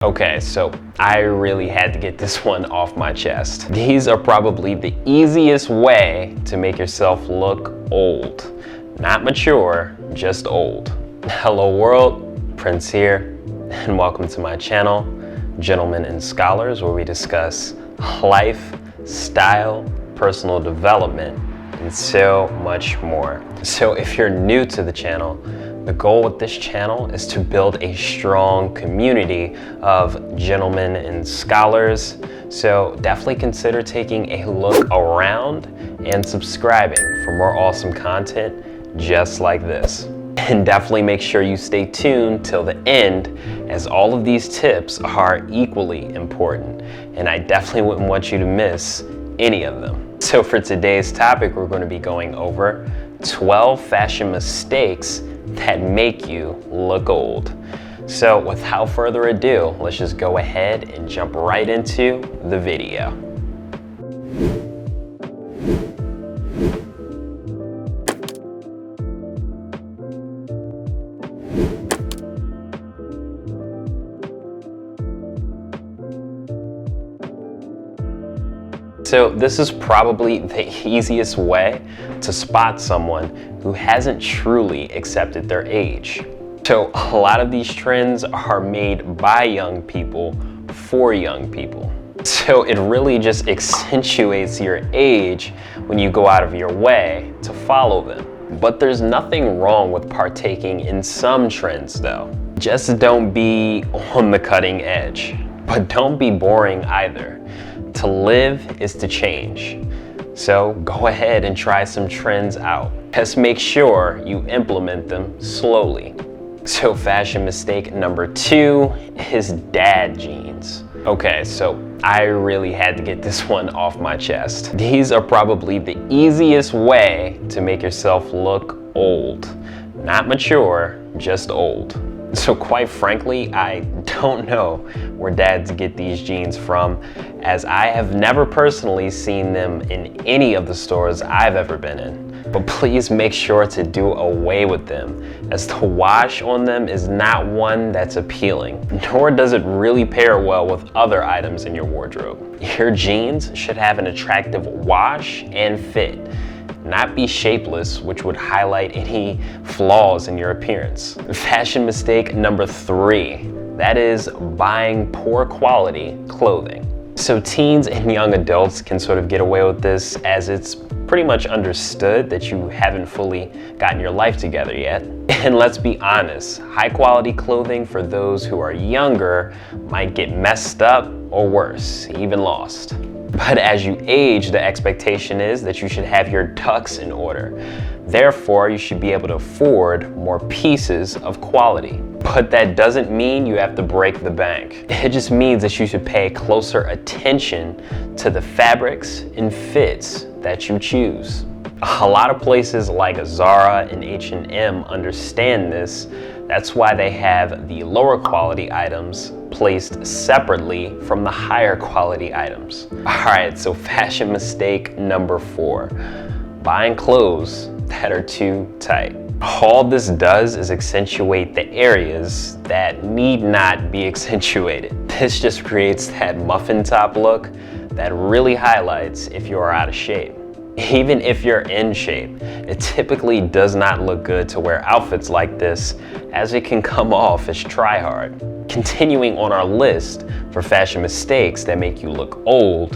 Okay, so I really had to get this one off my chest. These are probably the easiest way to make yourself look old. Not mature, just old. Hello world, Prince here, and welcome to my channel, Gentlemen and Scholars, where we discuss life, style, personal development, and so much more. So if you're new to the channel, the goal with this channel is to build a strong community of gentlemen and scholars. So definitely consider taking a look around and subscribing for more awesome content just like this. And definitely make sure you stay tuned till the end, as all of these tips are equally important. And I definitely wouldn't want you to miss any of them. So for today's topic, we're going to be going over 12 fashion mistakes that make you look old. So without further ado, let's just go ahead and jump right into the video. So this is probably the easiest way to spot someone who hasn't truly accepted their age. So a lot of these trends are made by young people for young people. So it really just accentuates your age when you go out of your way to follow them. But there's nothing wrong with partaking in some trends though. Just don't be on the cutting edge, but don't be boring either. To live is to change. So go ahead and try some trends out. Just make sure you implement them slowly. So fashion mistake number 2 is dad jeans. Okay, so I really had to get this one off my chest. These are probably the easiest way to make yourself look old. Not mature, just old. So quite frankly, I don't know where dads get these jeans from, as I have never personally seen them in any of the stores I've ever been in. But please make sure to do away with them, as the wash on them is not one that's appealing, nor does it really pair well with other items in your wardrobe. Your jeans should have an attractive wash and fit, not be shapeless, which would highlight any flaws in your appearance. Fashion mistake number 3, that is buying poor quality clothing. So teens and young adults can sort of get away with this, as it's pretty much understood that you haven't fully gotten your life together yet. And let's be honest, high quality clothing for those who are younger might get messed up or worse, even lost. But as you age, the expectation is that you should have your ducks in order. Therefore, you should be able to afford more pieces of quality. But that doesn't mean you have to break the bank. It just means that you should pay closer attention to the fabrics and fits that you choose. A lot of places like Zara and H&M understand this. That's why they have the lower quality items placed separately from the higher quality items. All right, so fashion mistake number 4, buying clothes that are too tight. All this does is accentuate the areas that need not be accentuated. This just creates that muffin top look that really highlights if you are out of shape. Even if you're in shape, it typically does not look good to wear outfits like this, as it can come off as try hard. Continuing on our list for fashion mistakes that make you look old,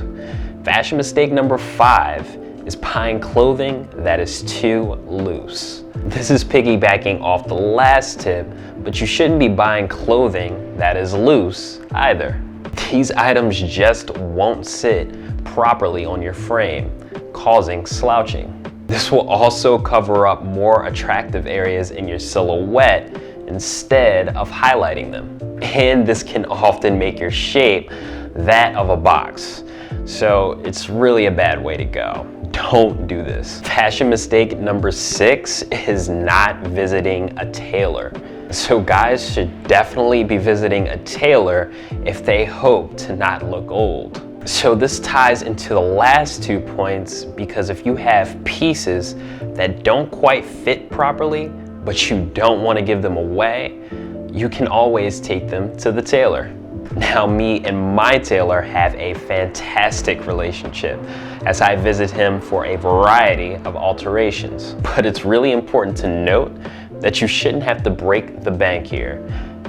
fashion mistake number 5 is buying clothing that is too loose. This is piggybacking off the last tip, but you shouldn't be buying clothing that is loose either. These items just won't sit properly on your frame, causing slouching. This will also cover up more attractive areas in your silhouette instead of highlighting them. And this can often make your shape that of a box. So it's really a bad way to go. Don't do this. Fashion mistake number 6 is not visiting a tailor. So guys should definitely be visiting a tailor if they hope to not look old. So this ties into the last 2 points, because if you have pieces that don't quite fit properly, but you don't want to give them away, you can always take them to the tailor. Now, me and my tailor have a fantastic relationship as I visit him for a variety of alterations. But it's really important to note that you shouldn't have to break the bank here,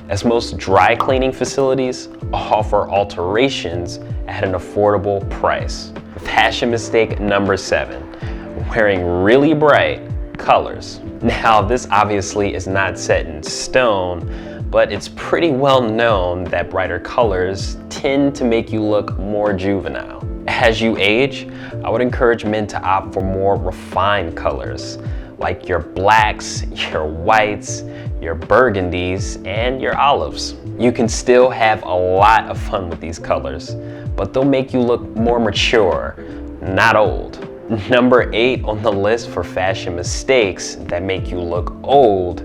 as most dry cleaning facilities offer alterations at an affordable price. Fashion mistake number 7, wearing really bright colors. Now, this obviously is not set in stone, but it's pretty well known that brighter colors tend to make you look more juvenile. As you age, I would encourage men to opt for more refined colors, like your blacks, your whites, your burgundies, and your olives. You can still have a lot of fun with these colors, but they'll make you look more mature, not old. Number 8 on the list for fashion mistakes that make you look old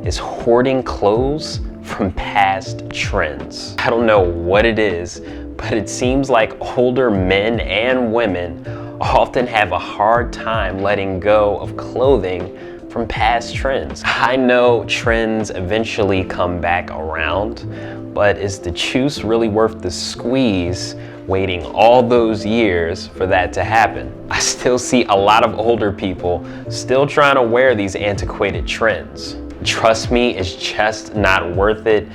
is hoarding clothes from past trends. I don't know what it is, but it seems like older men and women often have a hard time letting go of clothing from past trends. I know trends eventually come back around, but is the juice really worth the squeeze waiting all those years for that to happen? I still see a lot of older people still trying to wear these antiquated trends. Trust me, it's just not worth it.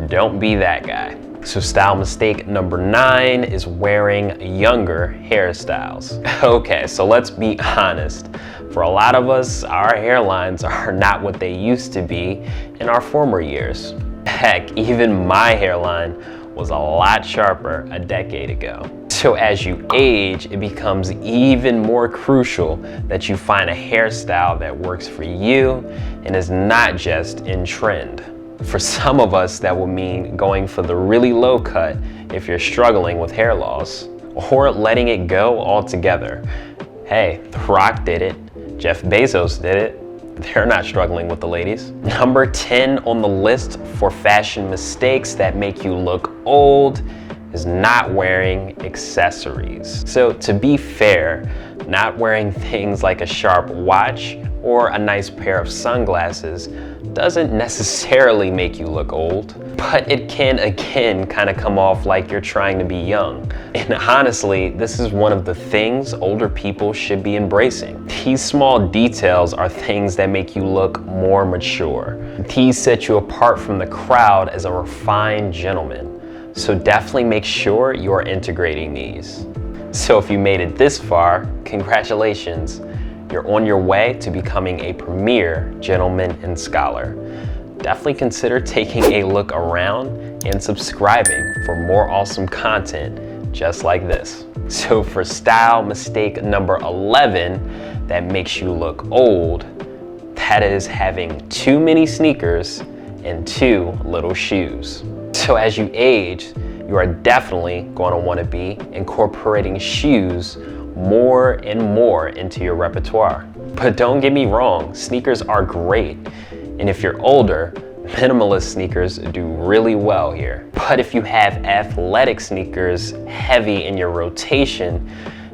Don't be that guy. So style mistake number 9 is wearing younger hairstyles. Okay, so let's be honest. For a lot of us, our hairlines are not what they used to be in our former years. Heck, even my hairline was a lot sharper a decade ago. So as you age, it becomes even more crucial that you find a hairstyle that works for you and is not just in trend. For some of us, that will mean going for the really low cut if you're struggling with hair loss, or letting it go altogether. Hey, The Rock did it, Jeff Bezos did it. They're not struggling with the ladies. Number 10 on the list for fashion mistakes that make you look old is not wearing accessories. So to be fair, not wearing things like a sharp watch or a nice pair of sunglasses doesn't necessarily make you look old, but it can again kind of come off like you're trying to be young. And honestly, this is one of the things older people should be embracing. These small details are things that make you look more mature. These set you apart from the crowd as a refined gentleman. So definitely make sure you are integrating these. So if you made it this far, congratulations. You're on your way to becoming a premier gentleman and scholar. Definitely consider taking a look around and subscribing for more awesome content just like this. So for style mistake number 11 that makes you look old, that is having too many sneakers and too little shoes. So as you age, you are definitely going to want to be incorporating shoes more and more into your repertoire. But don't get me wrong, sneakers are great. And if you're older, minimalist sneakers do really well here. But if you have athletic sneakers heavy in your rotation,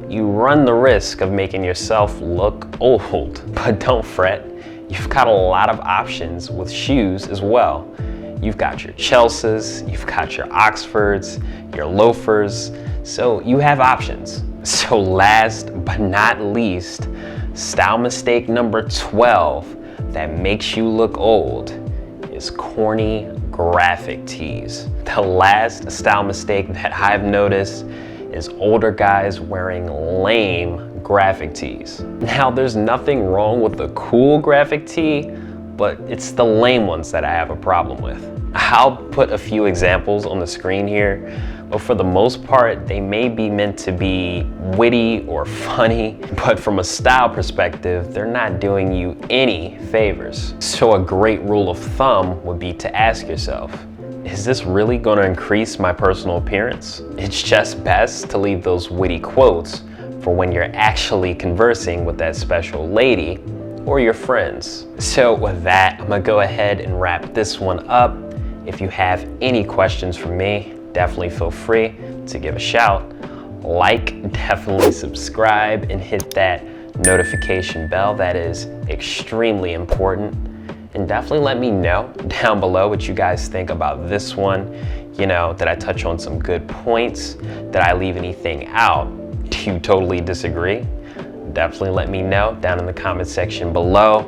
you run the risk of making yourself look old. But don't fret, you've got a lot of options with shoes as well. You've got your Chelseas, you've got your Oxfords, your loafers, so you have options. So last but not least, style mistake number 12 that makes you look old is corny graphic tees. The last style mistake that I've noticed is older guys wearing lame graphic tees. Now, there's nothing wrong with the cool graphic tee, but it's the lame ones that I have a problem with. I'll put a few examples on the screen here, but for the most part, they may be meant to be witty or funny, but from a style perspective, they're not doing you any favors. So a great rule of thumb would be to ask yourself, is this really going to increase my personal appearance? It's just best to leave those witty quotes for when you're actually conversing with that special lady or your friends. So with that, I'm gonna go ahead and wrap this one up. If you have any questions for me, definitely feel free to give a shout. Like, definitely subscribe, and hit that notification bell. That is extremely important. And definitely let me know down below what you guys think about this one. You know, did I touch on some good points? Did I leave anything out? Do you totally disagree? Definitely let me know down in the comment section below.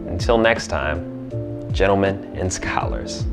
Until next time, gentlemen and scholars.